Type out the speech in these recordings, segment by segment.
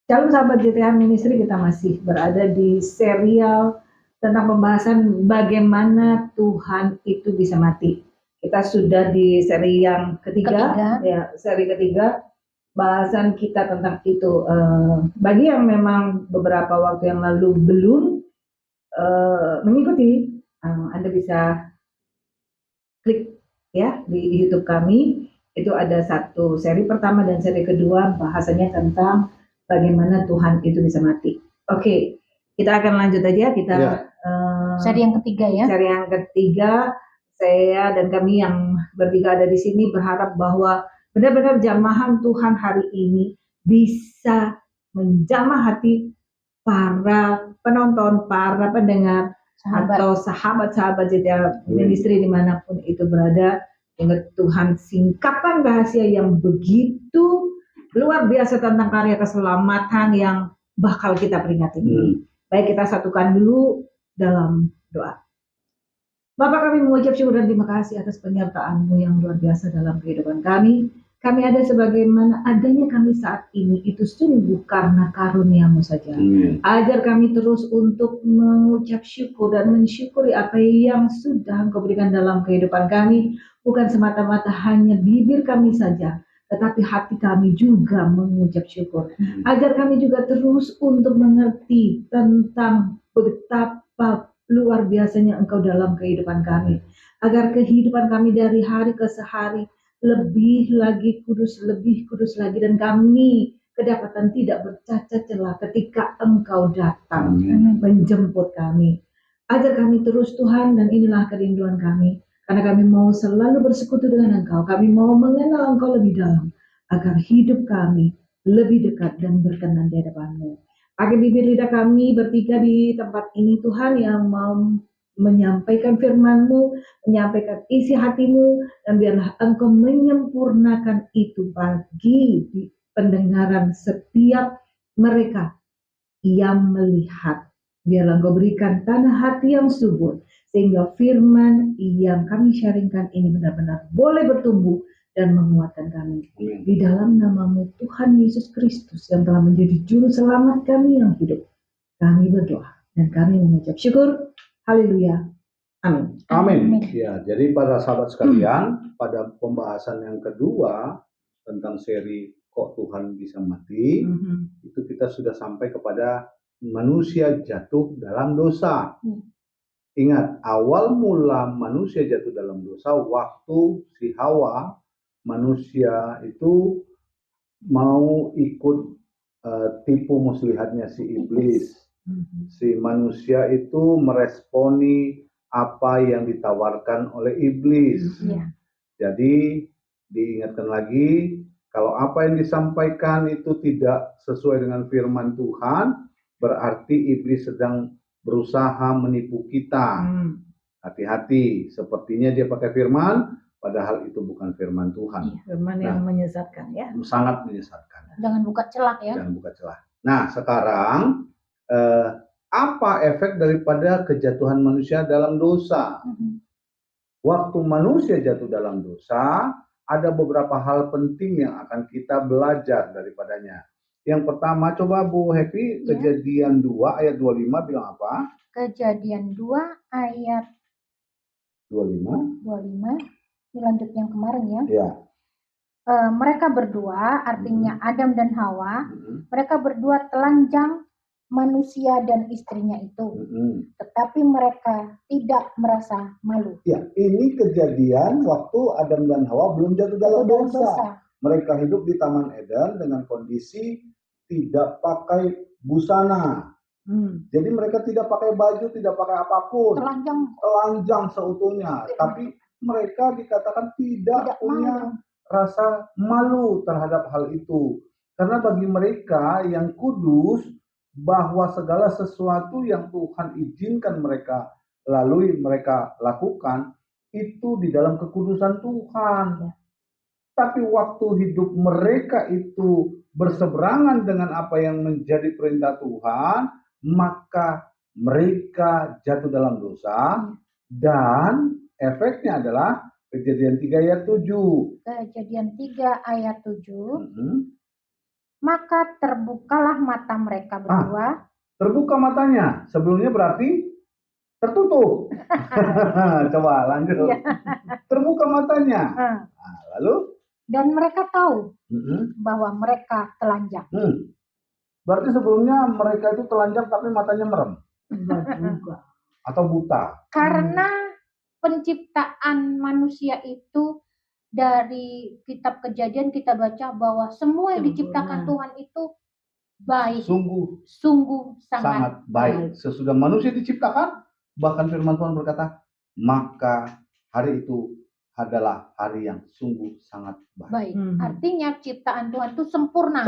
Shalom sahabat JTH Ministry, kita masih berada di serial tentang pembahasan bagaimana Tuhan itu bisa mati. Kita sudah di seri yang ketiga. Ya, seri ketiga, bahasan kita tentang itu. Bagi yang memang beberapa waktu yang lalu belum mengikuti, Anda bisa klik ya di YouTube kami. Itu ada satu seri pertama dan seri kedua, bahasanya tentang bagaimana Tuhan itu bisa mati. Oke, kita akan lanjut aja. Kita seri yang ketiga ya. Seri yang ketiga, saya dan kami yang bertiga ada di sini berharap bahwa benar-benar jamahan Tuhan hari ini bisa menjamah hati para penonton, para pendengar, atau sahabat-sahabat JTH Ministry dimanapun itu berada. Ingat, Tuhan singkapkan rahasia yang begitu luar biasa tentang karya keselamatan yang bakal kita peringati ini. Baik, kita satukan dulu dalam doa. Bapak, kami mengucap syukur dan terima kasih atas penyertaan-Mu yang luar biasa dalam kehidupan kami. Kami ada sebagaimana adanya kami saat ini itu sungguh karena karunia-Mu saja. Ajar kami terus untuk mengucap syukur dan mensyukuri apa yang sudah Engkau berikan dalam kehidupan kami. Bukan semata-mata hanya bibir kami saja, tetapi hati kami juga mengucap syukur. Ajar kami juga terus untuk mengerti tentang betapa luar biasanya Engkau dalam kehidupan kami. Agar kehidupan kami dari hari ke hari lebih lagi kudus, lebih kudus lagi, dan kami kedapatan tidak bercacat celah ketika Engkau datang menjemput kami. Ajar kami terus Tuhan, dan inilah kerinduan kami, karena kami mau selalu bersekutu dengan Engkau. Kami mau mengenal Engkau lebih dalam, agar hidup kami lebih dekat dan berkenan di hadapan-Mu. Pakai bibir lidah kami bertiga di tempat ini Tuhan, yang mau menyampaikan firman-Mu, menyampaikan isi hati-Mu, dan biarlah Engkau menyempurnakan itu bagi pendengaran setiap mereka yang melihat. Biarlah Engkau berikan tanah hati yang subur, sehingga firman yang kami sharingkan ini benar-benar boleh bertumbuh dan menguatkan kami. Di dalam nama-Mu Tuhan Yesus Kristus yang telah menjadi juru selamat kami yang hidup, kami berdoa dan kami mengucap syukur. Haleluya. Amin. Amin. Ya, jadi para sahabat sekalian, pada pembahasan yang kedua tentang seri Kok Tuhan Bisa Mati, itu kita sudah sampai kepada manusia jatuh dalam dosa. Ingat, awal mula manusia jatuh dalam dosa waktu si Hawa, manusia itu mau ikut tipu muslihatnya si iblis. Si manusia itu meresponi apa yang ditawarkan oleh iblis. Jadi diingatkan lagi, kalau apa yang disampaikan itu tidak sesuai dengan firman Tuhan, berarti iblis sedang berusaha menipu kita. Hati-hati, sepertinya dia pakai firman, padahal itu bukan firman Tuhan. Firman yang menyesatkan ya. Sangat menyesatkan. Jangan buka celah ya. Jangan buka celah. Nah, sekarang apa efek daripada kejatuhan manusia dalam dosa? Waktu manusia jatuh dalam dosa, ada beberapa hal penting yang akan kita belajar daripadanya. Yang pertama, coba Bu Happy, Kejadian 2 ayat 25 bilang apa? Kejadian 2 ayat 25. Dilanjut yang kemarin ya. Ya. Mereka berdua, artinya Adam dan Hawa, mereka berdua telanjang manusia dan istrinya itu, tetapi mereka tidak merasa malu. Ya, ini kejadian waktu Adam dan Hawa belum jatuh dalam dosa. Mereka hidup di Taman Eden dengan kondisi tidak pakai busana. Jadi mereka tidak pakai baju, tidak pakai apapun. Telanjang seutuhnya. Tapi mereka dikatakan tidak punya rasa malu terhadap hal itu. Karena bagi mereka yang kudus, bahwa segala sesuatu yang Tuhan izinkan mereka lalui, mereka lakukan, itu di dalam kekudusan Tuhan. Tapi waktu hidup mereka itu berseberangan dengan apa yang menjadi perintah Tuhan, maka mereka jatuh dalam dosa, dan efeknya adalah Kejadian 3 ayat 7. Kejadian 3 ayat 7. Maka terbukalah mata mereka berdua. Terbuka matanya. Sebelumnya berarti tertutup. Coba lanjut. Iya. Terbuka matanya. Lalu? Dan mereka tahu bahwa mereka telanjang. Berarti sebelumnya mereka itu telanjang tapi matanya merem. Enggak juga. Atau buta. Karena penciptaan manusia itu, dari kitab Kejadian kita baca bahwa semua yang diciptakan Tuhan itu baik. Sungguh sangat baik. Sesudah manusia diciptakan, bahkan firman Tuhan berkata, maka hari itu adalah hari yang sungguh sangat baik. Artinya ciptaan Tuhan itu sempurna.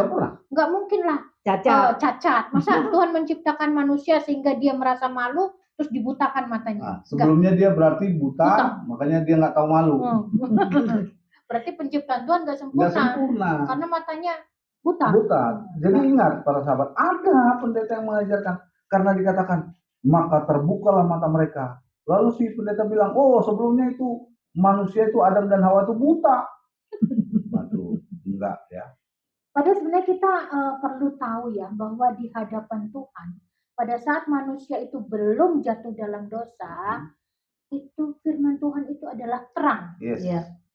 Nggak mungkin lah cacat. Masa Tuhan menciptakan manusia sehingga dia merasa malu terus dibutakan matanya? Sebelumnya dia berarti buta, makanya dia nggak tahu malu. Berarti penciptaan Tuhan nggak sempurna. Karena matanya buta. Jadi ingat para sahabat, ada pendeta yang mengajarkan karena dikatakan maka terbukalah mata mereka. Lalu si pendeta bilang, oh sebelumnya itu manusia itu Adam dan Hawa itu buta. Waduh, enggak ya. Padahal sebenarnya kita perlu tahu ya bahwa di hadapan Tuhan, pada saat manusia itu belum jatuh dalam dosa, itu firman Tuhan itu adalah terang.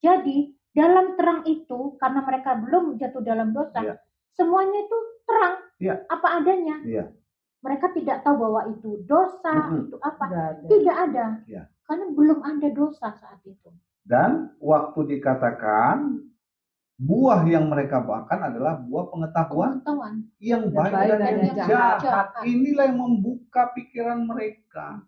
Jadi dalam terang itu, karena mereka belum jatuh dalam dosa, semuanya itu terang, apa adanya. Mereka tidak tahu bahwa itu dosa, itu apa. Tidak ada. Karena belum ada dosa saat itu. Dan waktu dikatakan buah yang mereka makan adalah buah pengetahuan yang baik dan yang jahat. Inilah yang membuka pikiran mereka.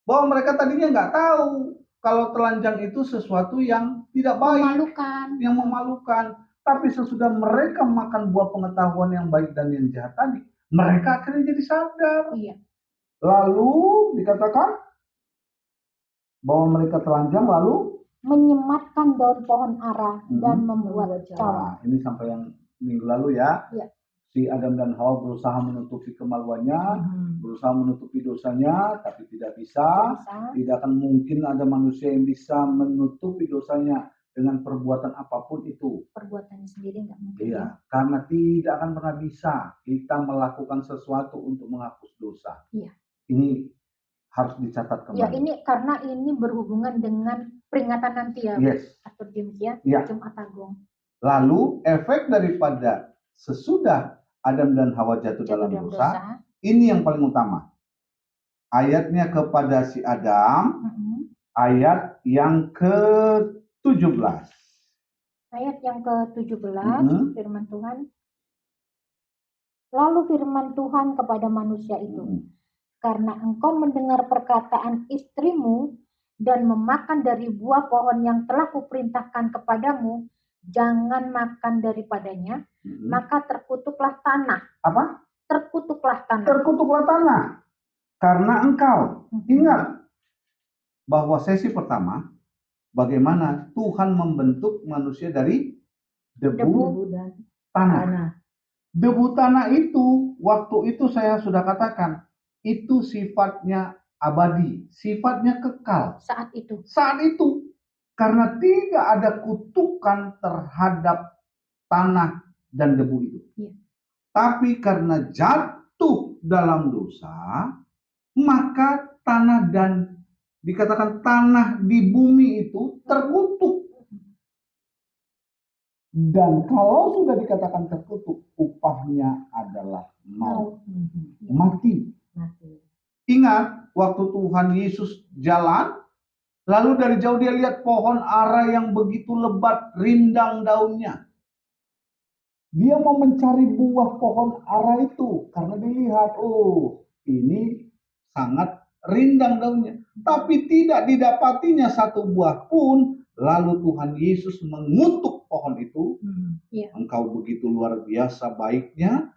Bahwa mereka tadinya nggak tahu kalau telanjang itu sesuatu yang tidak baik, yang memalukan. Tapi sesudah mereka makan buah pengetahuan yang baik dan yang jahat tadi, mereka akhirnya jadi sadar. Lalu dikatakan bahwa mereka telanjang, lalu menyematkan daun pohon ara dan membuat cawan. Ini sampai yang minggu lalu ya. Si Adam dan Hawa berusaha menutupi kemaluannya, berusaha menutupi dosanya, tapi tidak bisa. Tidak akan mungkin ada manusia yang bisa menutupi dosanya dengan perbuatan apapun itu. Perbuatannya sendiri nggak mungkin. Karena tidak akan pernah bisa kita melakukan sesuatu untuk menghapus dosa. Ini harus dicatat kembali. Ini karena ini berhubungan dengan peringatan nanti ya, Pastor James ya. Jumat Agung. Lalu efek daripada sesudah Adam dan Hawa jatuh dalam dosa, ini yang paling utama. Ayatnya kepada si Adam, ayat yang ke-17. Ayat yang ke-17, firman Tuhan. Lalu firman Tuhan kepada manusia itu, karena engkau mendengar perkataan istrimu dan memakan dari buah pohon yang telah kuperintahkan kepadamu, jangan makan daripadanya, maka terkutuklah tanah. Apa? Terkutuklah tanah. Terkutuklah tanah. Karena engkau. Ingat bahwa sesi pertama, bagaimana Tuhan membentuk manusia dari debu dan tanah. Debu tanah itu, waktu itu saya sudah katakan, itu sifatnya abadi, sifatnya kekal. Saat itu. Karena tidak ada kutukan terhadap tanah dan debu itu. Tapi karena jatuh dalam dosa, maka tanah dan dikatakan tanah di bumi itu terkutuk. Dan kalau sudah dikatakan terkutuk, upahnya adalah maut. Mati. Ingat, waktu Tuhan Yesus jalan, lalu dari jauh dia lihat pohon ara yang begitu lebat, rindang daunnya. Dia mau mencari buah pohon ara itu, karena dilihat, oh ini sangat rindang daunnya. Tapi tidak didapatinya satu buah pun, lalu Tuhan Yesus mengutuk pohon itu. Engkau begitu luar biasa baiknya,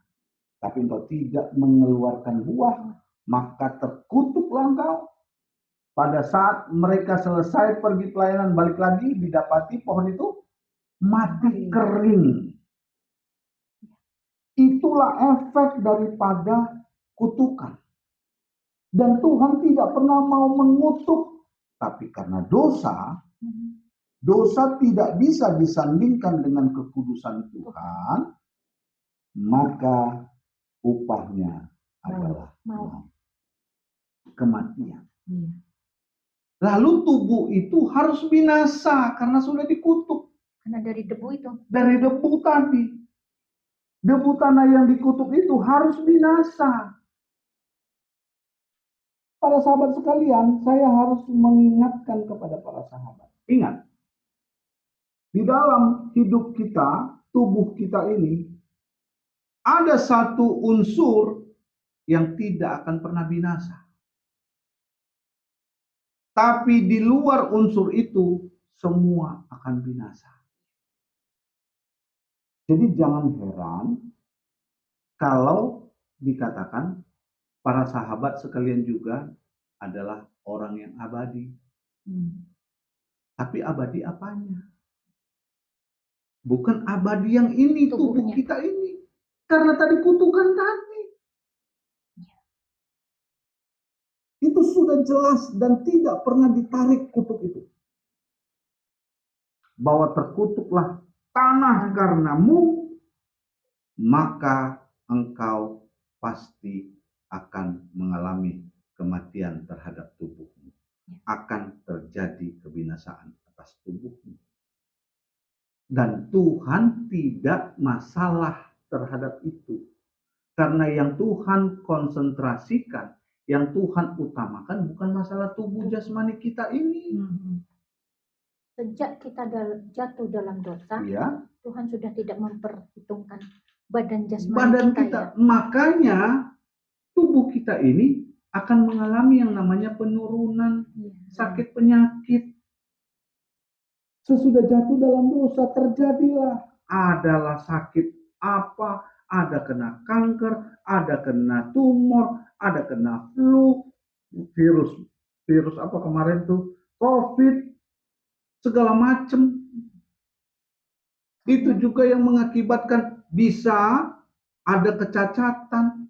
tapi engkau tidak mengeluarkan buah. Maka terkutuklah engkau. Pada saat mereka selesai pergi pelayanan balik lagi, didapati pohon itu mati kering. Itulah efek daripada kutukan. Dan Tuhan tidak pernah mau mengutuk. Tapi karena dosa tidak bisa disandingkan dengan kekudusan Tuhan. maka upahnya adalah maut, kematian. Lalu tubuh itu harus binasa karena sudah dikutuk. Karena dari debu itu. Dari debu tadi. Debu tanah yang dikutuk itu harus binasa. Para sahabat sekalian, saya harus mengingatkan kepada para sahabat. Ingat, di dalam hidup kita, tubuh kita ini, ada satu unsur yang tidak akan pernah binasa. Tapi di luar unsur itu, semua akan binasa. Jadi jangan heran kalau dikatakan para sahabat sekalian juga adalah orang yang abadi. Tapi abadi apanya? Bukan abadi yang ini, tubuh kita ini. Karena tadi kutukan tadi. Itu sudah jelas dan tidak pernah ditarik kutuk itu. Bahwa terkutuklah tanah karenamu, maka engkau pasti akan mengalami kematian terhadap tubuhmu. Akan terjadi kebinasaan atas tubuhmu. Dan Tuhan tidak masalah terhadap itu. Karena yang Tuhan konsentrasikan, yang Tuhan utamakan bukan masalah tubuh jasmani kita ini. Sejak kita jatuh dalam dosa, Tuhan sudah tidak memperhitungkan badan jasmani kita. Ya? Makanya tubuh kita ini akan mengalami yang namanya penurunan, sakit penyakit. Sesudah jatuh dalam dosa terjadilah adalah sakit apa, ada kena kanker, ada kena tumor, ada kena flu, virus apa kemarin tuh, COVID, segala macam. Itu juga yang mengakibatkan bisa ada kecacatan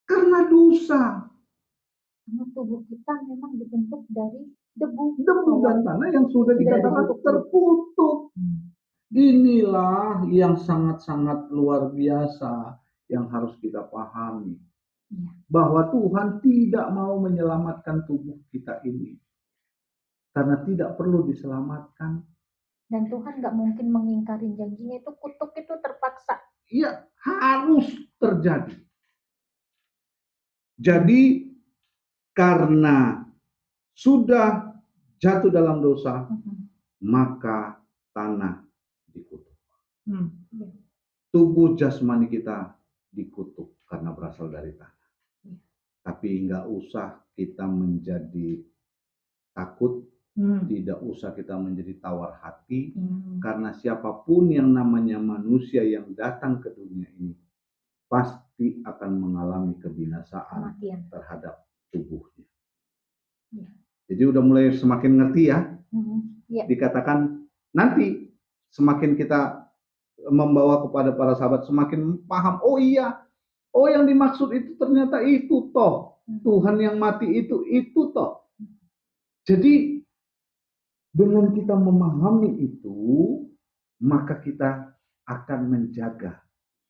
karena dosa. Karena tubuh kita memang dibentuk dari debu dan tanah yang sudah dikatakan terkutuk. Inilah yang sangat-sangat luar biasa yang harus kita pahami. Bahwa Tuhan tidak mau menyelamatkan tubuh kita ini. Karena tidak perlu diselamatkan. Dan Tuhan nggak mungkin mengingkari janjinya, itu kutuk itu terpaksa. Iya, harus terjadi. Jadi karena sudah jatuh dalam dosa, maka tanah dikutuk. Tubuh jasmani kita dikutuk karena berasal dari tanah. Tapi nggak usah kita menjadi takut, tidak usah kita menjadi tawar hati, karena siapapun yang namanya manusia yang datang ke dunia ini pasti akan mengalami kebinasaan terhadap tubuhnya. Jadi udah mulai semakin ngerti ya. Dikatakan nanti semakin kita membawa kepada para sahabat semakin paham. Oh iya, oh yang dimaksud itu ternyata itu toh. Tuhan yang mati itu toh. Jadi dengan kita memahami itu, maka kita akan menjaga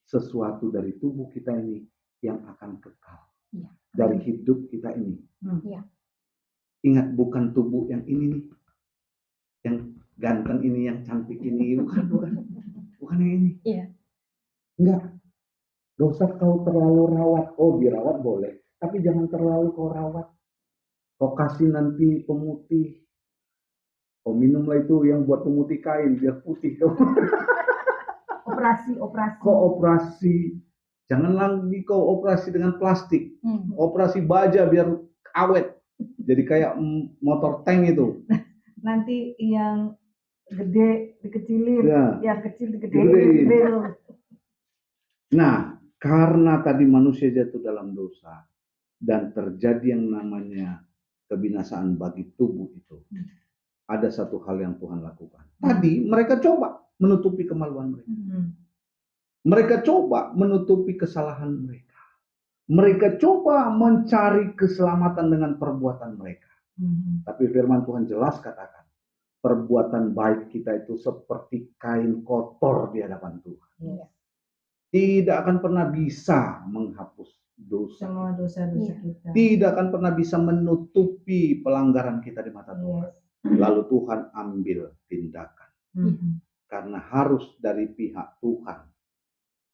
sesuatu dari tubuh kita ini yang akan kekal. Dari hidup kita ini. Ingat, bukan tubuh yang ini nih. Yang ganteng ini, yang cantik ini. Bukan yang ini. Enggak. Gak usah kau terlalu rawat. Oh, dirawat boleh. Tapi jangan terlalu kau rawat. Kau kasih nanti pemutih. Kau minumlah itu yang buat pemutih kain biar putih. Operasi. Kau operasi. Jangan lagi kau operasi dengan plastik. Operasi baja biar awet. Jadi kayak motor tank itu. Nanti yang gede dikecilin, yang kecil digedein. Nah, karena tadi manusia jatuh dalam dosa dan terjadi yang namanya kebinasaan bagi tubuh itu. Ada satu hal yang Tuhan lakukan. Tadi mereka coba menutupi kemaluan mereka. Mereka coba menutupi kesalahan mereka. Mereka coba mencari keselamatan dengan perbuatan mereka. Tapi firman Tuhan jelas katakan, perbuatan baik kita itu seperti kain kotor di hadapan Tuhan. tidak akan pernah bisa menghapus dosa, Semua dosa-dosa Iya. kita. tidak akan pernah bisa menutupi pelanggaran kita di mata Tuhan. Yes. Lalu Tuhan ambil tindakan Mhm. karena harus dari pihak Tuhan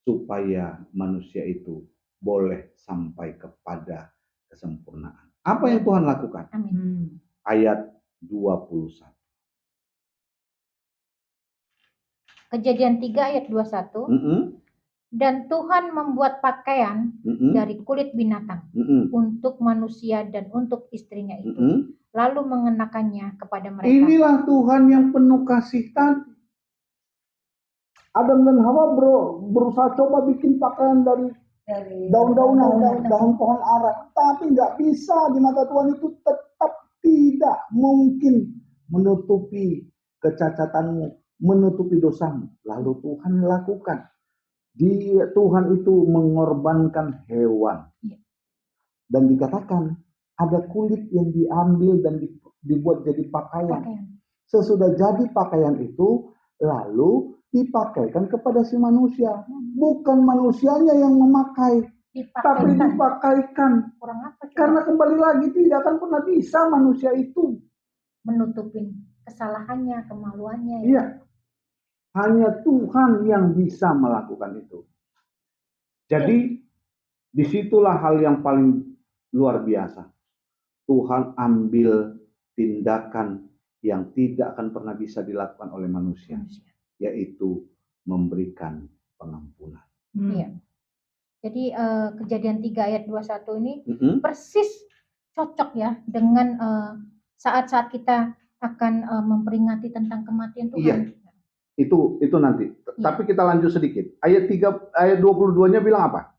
supaya manusia itu boleh sampai kepada kesempurnaan. Apa yang Tuhan lakukan? Amin. Hmm. Ayat 21. Kejadian 3 ayat 21. Dan Tuhan membuat pakaian dari kulit binatang untuk manusia dan untuk istrinya itu, lalu mengenakannya kepada mereka. Inilah Tuhan yang penuh kasih tadi. Adam dan Hawa berusaha coba bikin pakaian dari daun pohon ara, tapi nggak bisa. Di mata Tuhan itu tetap tidak mungkin menutupi kecacatanmu, menutupi dosamu. Lalu Tuhan lakukan. Tuhan itu mengorbankan hewan. Dan dikatakan ada kulit yang diambil dan dibuat jadi pakaian. Sesudah jadi pakaian itu, lalu dipakaikan kepada si manusia. Bukan manusianya yang memakai, tapi dipakaikan. Karena kembali lagi tidak akan pernah bisa manusia itu menutupin kesalahannya, kemaluannya. Iya. Hanya Tuhan yang bisa melakukan itu. Jadi disitulah hal yang paling luar biasa. Tuhan ambil tindakan yang tidak akan pernah bisa dilakukan oleh manusia, yaitu memberikan pengampunan. Iya. Jadi Kejadian 3 ayat 21 ini persis cocok ya dengan saat-saat kita akan memperingati tentang kematian Tuhan. Iya. Itu nanti. Tapi kita lanjut sedikit. Ayat 22-nya bilang apa?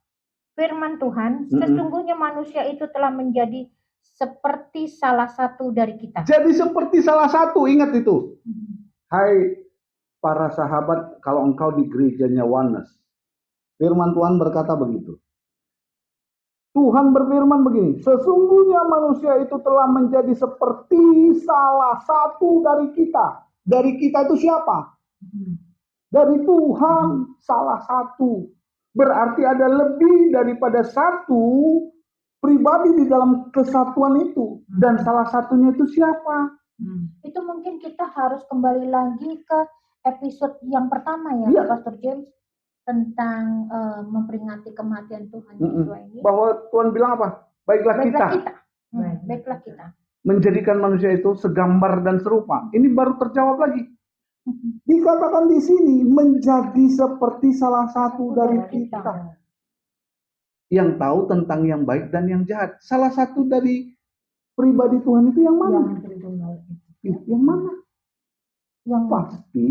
Firman Tuhan, sesungguhnya manusia itu telah menjadi seperti salah satu dari kita. Jadi seperti salah satu, ingat itu. Hai para sahabat, kalau engkau di gerejanya Oneness, firman Tuhan berkata begitu. Tuhan berfirman begini, sesungguhnya manusia itu telah menjadi seperti salah satu dari kita. Dari kita itu siapa? Dari Tuhan, salah satu. Berarti ada lebih daripada satu pribadi di dalam kesatuan itu. Dan salah satunya itu siapa? Itu mungkin kita harus kembali lagi ke episode yang pertama ya, Pastor James, tentang memperingati kematian Tuhan Yesus ini. Bahwa Tuhan bilang apa? Baiklah kita. Baiklah kita. Menjadikan manusia itu segambar dan serupa. Ini baru terjawab lagi. Dikatakan di sini menjadi seperti salah satu dari kita. Yang tahu tentang yang baik dan yang jahat. Salah satu dari pribadi Tuhan itu yang mana? Yang mana? Yang pasti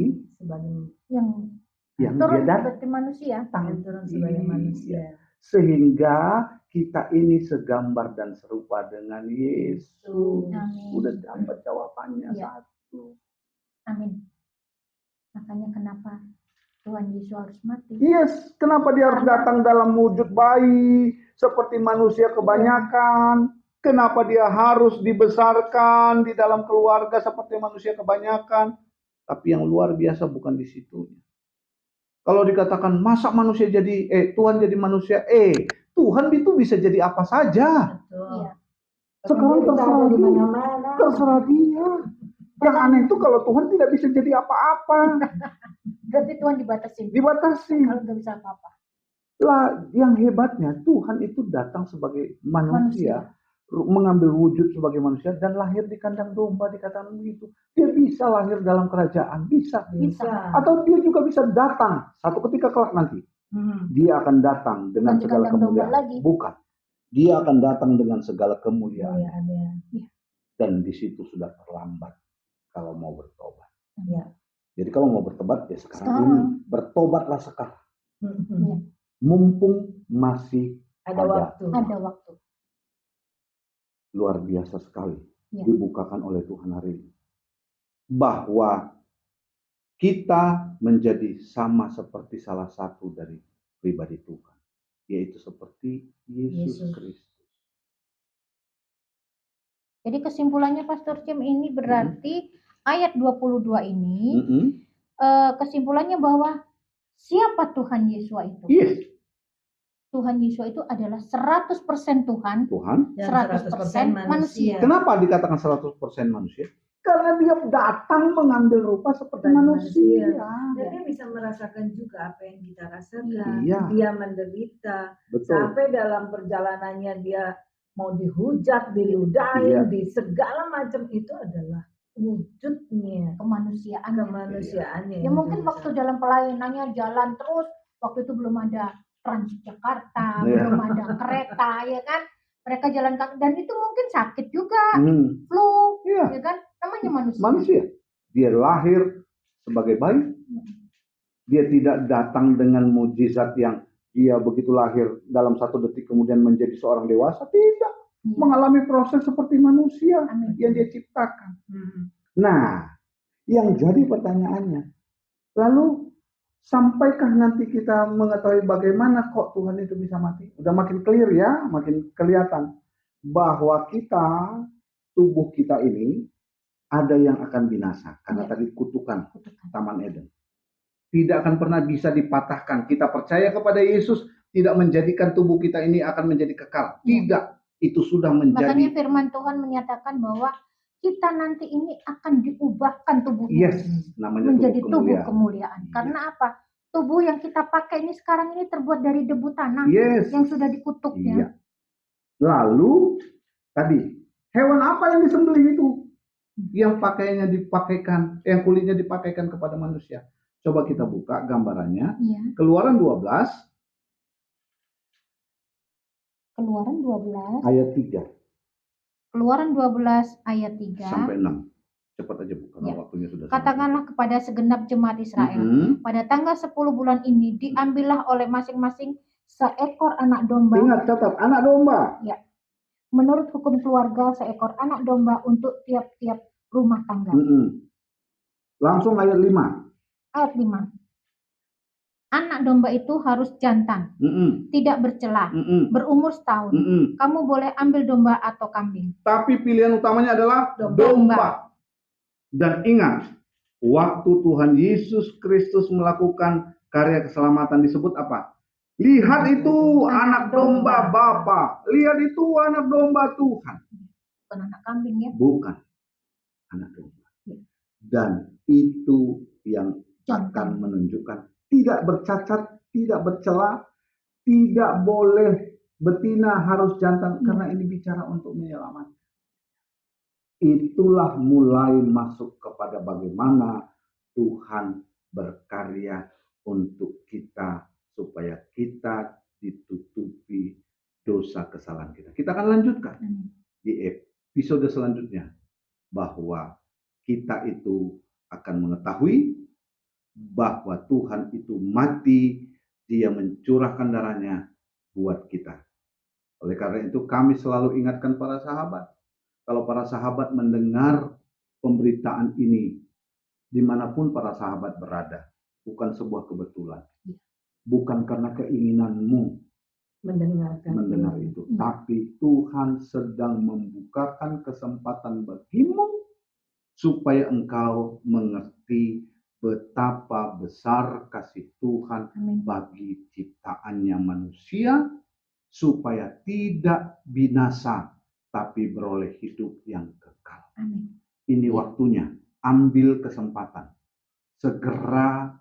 yang turun seperti manusia. Turun sebagai manusia. Sehingga kita ini segambar dan serupa dengan Yesus. Sudah dapat jawabannya satu. Amin. Makanya kenapa Tuhan Yesus harus mati? Yes, kenapa dia harus datang dalam wujud bayi seperti manusia kebanyakan? Kenapa dia harus dibesarkan di dalam keluarga seperti manusia kebanyakan? Tapi yang luar biasa bukan di situ. Kalau dikatakan masa manusia jadi Tuhan jadi manusia, Tuhan itu bisa jadi apa saja. Iya. Sekarang terserah dia. Yang aneh itu kalau Tuhan tidak bisa jadi apa-apa. Berarti Tuhan dibatasi. Kalau nggak bisa apa-apa. Lah, yang hebatnya Tuhan itu datang sebagai manusia. Mengambil wujud sebagai manusia dan lahir di kandang domba, dikatakan begitu. Dia bisa lahir dalam kerajaan, bisa. Atau dia juga bisa datang satu ketika kelak nanti. Dia akan datang dengan segala kemuliaan. Bukan. Dia akan datang dengan segala kemuliaan. Dan di situ sudah terlambat kalau mau bertobat. Jadi kalau mau bertobat ya sekarang ini, bertobatlah sekarang. Mumpung masih ada waktu. Luar biasa sekali dibukakan oleh Tuhan hari ini. Bahwa kita menjadi sama seperti salah satu dari pribadi Tuhan. Yaitu seperti Yesus Kristus. Jadi kesimpulannya Pastor Jim ini berarti ayat 22 ini kesimpulannya bahwa Siapa Tuhan Yesus itu? Yes, Tuhan Yesus itu adalah 100% Tuhan, Tuhan. Dan 100% manusia. Kenapa dikatakan 100% manusia? Karena dia datang mengambil rupa seperti Dan manusia. Dan dia bisa merasakan juga apa yang kita rasakan. Iya. Dia menderita. Betul. Sampai dalam perjalanannya dia mau dihujat, diludahin, Iya. di segala macam, itu adalah wujudnya kemanusiaannya. Ya mungkin waktu dalam pelayanannya jalan terus, waktu itu belum ada Transjakarta, belum ada kereta, ya kan? Mereka jalan kaki, dan itu mungkin sakit juga, flu, ya kan? Namanya manusia. Dia lahir sebagai bayi. Dia tidak datang dengan mujizat yang dia begitu lahir dalam 1 detik kemudian menjadi seorang dewasa. Tidak. Mengalami proses seperti manusia yang dia ciptakan. Nah, yang jadi pertanyaannya, lalu sampaikah nanti kita mengetahui bagaimana kok Tuhan itu bisa mati? Udah makin clear ya, makin kelihatan bahwa kita, tubuh kita ini ada yang akan binasa karena tadi kutukan Taman Eden. Tidak akan pernah bisa dipatahkan. Kita percaya kepada Yesus tidak menjadikan tubuh kita ini akan menjadi kekal. Tidak, itu sudah menjadi. Makanya firman Tuhan menyatakan bahwa kita nanti ini akan diubahkan tubuhnya menjadi tubuh kemuliaan. Karena apa? Tubuh yang kita pakai ini sekarang ini terbuat dari debu tanah yang sudah dikutuknya. Iya. Lalu tadi hewan apa yang disembelih itu? Yang pakaiannya dipakaikan, yang kulitnya dipakaikan kepada manusia. Coba kita buka gambarannya. Iya. Keluaran 12. Keluaran 12 ayat 3. Keluaran 12 ayat 3 sampai 6. Cepat aja Bu, karena waktunya sudah. Katakanlah kepada segenap jemaat Israel, pada tanggal 10 bulan ini diambillah oleh masing-masing seekor anak domba. Ingat, catat, anak domba. Ya. Menurut hukum keluarga, seekor anak domba untuk tiap-tiap rumah tangga. Langsung ayat 5. Ayat 5. Anak domba itu harus jantan, tidak bercela, berumur setahun. Kamu boleh ambil domba atau kambing. Tapi pilihan utamanya adalah domba. Dan ingat, waktu Tuhan Yesus Kristus melakukan karya keselamatan disebut apa? Lihat itu anak domba Bapa. Lihat itu anak domba Tuhan. Bukan anak kambing ya? Bukan. Anak domba. Dan itu yang akan menunjukkan tidak bercacat, tidak bercela, tidak boleh betina, harus jantan, karena ini bicara untuk menyelamatkan. Itulah mulai masuk kepada bagaimana Tuhan berkarya untuk kita, supaya kita ditutupi dosa kesalahan kita. Kita akan lanjutkan di episode selanjutnya, bahwa kita itu akan mengetahui bahwa Tuhan itu mati, dia mencurahkan darahnya buat kita. Oleh karena itu kami selalu ingatkan para sahabat, kalau para sahabat mendengar pemberitaan ini, dimanapun para sahabat berada, bukan sebuah kebetulan, bukan karena keinginanmu mendengar itu, tapi Tuhan sedang membukakan kesempatan bagimu supaya engkau mengerti betapa besar kasih Tuhan bagi ciptaannya manusia, supaya tidak binasa, tapi beroleh hidup yang kekal. Ini waktunya, ambil kesempatan. Segera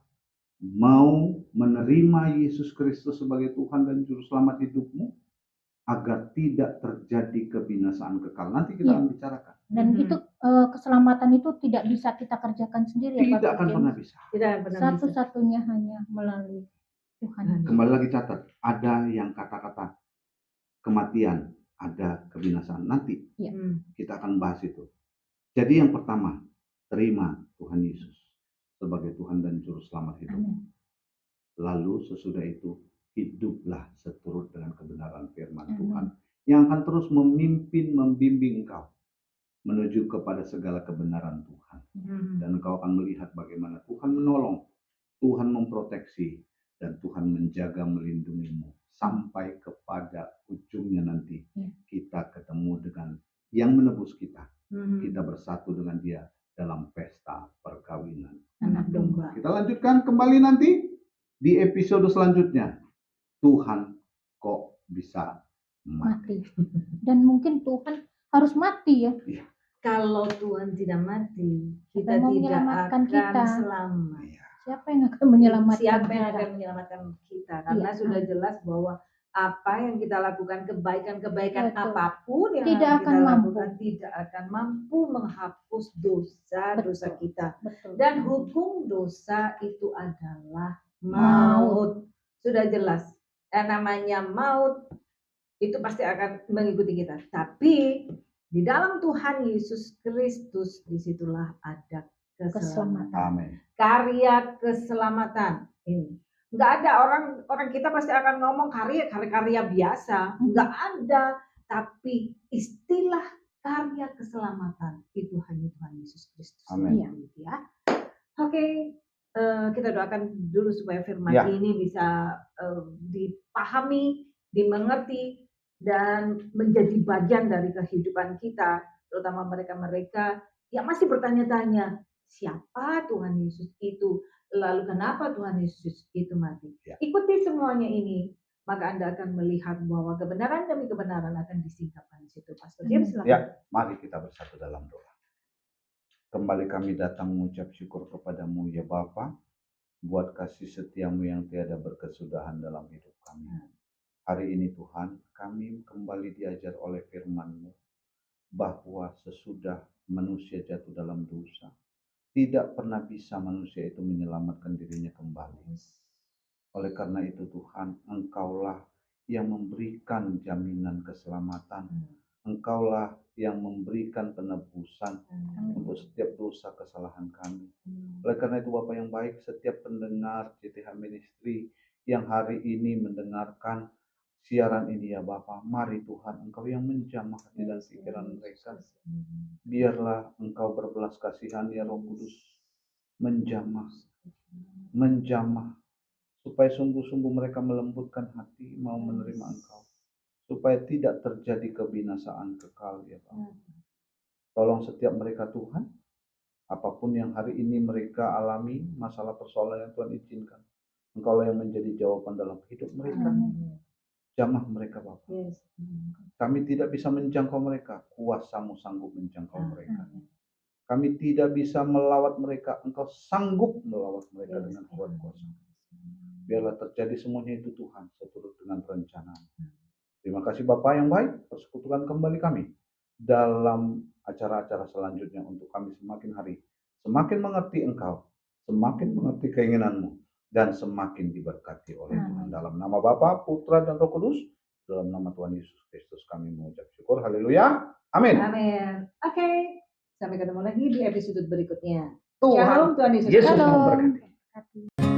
mau menerima Yesus Kristus sebagai Tuhan dan Juru Selamat hidupmu, agar tidak terjadi kebinasaan kekal. Nanti kita akan bicarakan. Dan itu keselamatan itu tidak bisa kita kerjakan sendiri. Tidak akan pernah bisa. Satu-satunya hanya melalui Tuhan. Kembali lagi catat, ada yang kata-kata kematian, ada kebinasaan. Nanti kita akan bahas itu. Jadi yang pertama, terima Tuhan Yesus sebagai Tuhan dan Juru Selamat hidupmu. Lalu sesudah itu, hiduplah seturut dengan kebenaran firman Tuhan yang akan terus memimpin, membimbing engkau menuju kepada segala kebenaran Tuhan. Dan engkau akan melihat bagaimana Tuhan menolong, Tuhan memproteksi, dan Tuhan menjaga, melindungimu sampai kepada ujungnya nanti kita ketemu dengan yang menebus kita. Kita bersatu dengan Dia dalam pesta perkawinan anak domba. Kita lanjutkan kembali nanti di episode selanjutnya. Tuhan kok bisa mati. Dan mungkin Tuhan harus mati ya. Kalau Tuhan tidak mati, kita Siapa mau tidak menyelamatkan akan kita? selamat. Siapa yang akan menyelamatkan Siapa yang kita? akan menyelamatkan kita? Karena Iya. sudah jelas bahwa apa yang kita lakukan, kebaikan-kebaikan Betul. apapun yang Tidak kita akan mampu. lakukan tidak akan mampu menghapus dosa-dosa Betul. kita. Betul. Dan hukum dosa itu adalah maut. Sudah jelas. Yang namanya maut itu pasti akan mengikuti kita. Tapi di dalam Tuhan Yesus Kristus disitulah ada keselamatan. Amin. Karya keselamatan ini. Enggak ada orang kita pasti akan ngomong karya biasa. Enggak ada. Tapi istilah karya keselamatan itu hanya Tuhan Yesus Kristus. Amin. Ya. Oke. Kita doakan dulu supaya firman ini bisa dipahami, dimengerti, dan menjadi bagian dari kehidupan kita, terutama mereka-mereka yang masih bertanya-tanya, siapa Tuhan Yesus itu? Lalu kenapa Tuhan Yesus itu mati? Ikuti semuanya ini, maka Anda akan melihat bahwa kebenaran demi kebenaran akan disingkapkan di situ. Pastor James, silakan. Ya, mari kita bersatu dalam doa. Kembali kami datang mengucap syukur kepadamu ya Bapa, buat kasih setiamu yang tiada berkesudahan dalam hidup kami. Hari ini Tuhan, kami kembali diajar oleh firman-Mu bahwa sesudah manusia jatuh dalam dosa, tidak pernah bisa manusia itu menyelamatkan dirinya kembali. Oleh karena itu Tuhan, Engkaulah yang memberikan jaminan keselamatan. Engkaulah yang memberikan penebusan untuk setiap dosa kesalahan kami. Oleh karena itu Bapak yang baik, setiap pendengar CTH Ministry yang hari ini mendengarkan siaran ini ya Bapa, mari Tuhan Engkau yang menjamah hati dan pikiran mereka. Biarlah Engkau berbelas kasihan ya Roh Kudus, menjamah, supaya sungguh-sungguh mereka melembutkan hati mau menerima Engkau, supaya tidak terjadi kebinasaan kekal ya Bapa. Tolong setiap mereka Tuhan, apapun yang hari ini mereka alami, masalah persoalan yang Tuhan izinkan, Engkau yang menjadi jawaban dalam hidup mereka. Jamah mereka Bapak. Kami tidak bisa menjangkau mereka, kuasa-Mu sanggup menjangkau mereka. Kami tidak bisa melawat mereka, Engkau sanggup melawat mereka dengan kuat kuasa. Biarlah terjadi semuanya itu Tuhan, seturut dengan rencana. Terima kasih Bapak yang baik, persekutukan kembali kami dalam acara-acara selanjutnya untuk kami semakin hari, semakin mengerti Engkau, semakin mengerti keinginan-Mu, dan semakin diberkati oleh Tuhan. Dalam nama Bapa, Putra, dan Roh Kudus, dalam nama Tuhan Yesus Kristus kami mengucap syukur. Haleluya. Amin. Amin. Oke. Sampai ketemu lagi di episode berikutnya. Tuhan Shalom, Tuhan Yesus memberkati.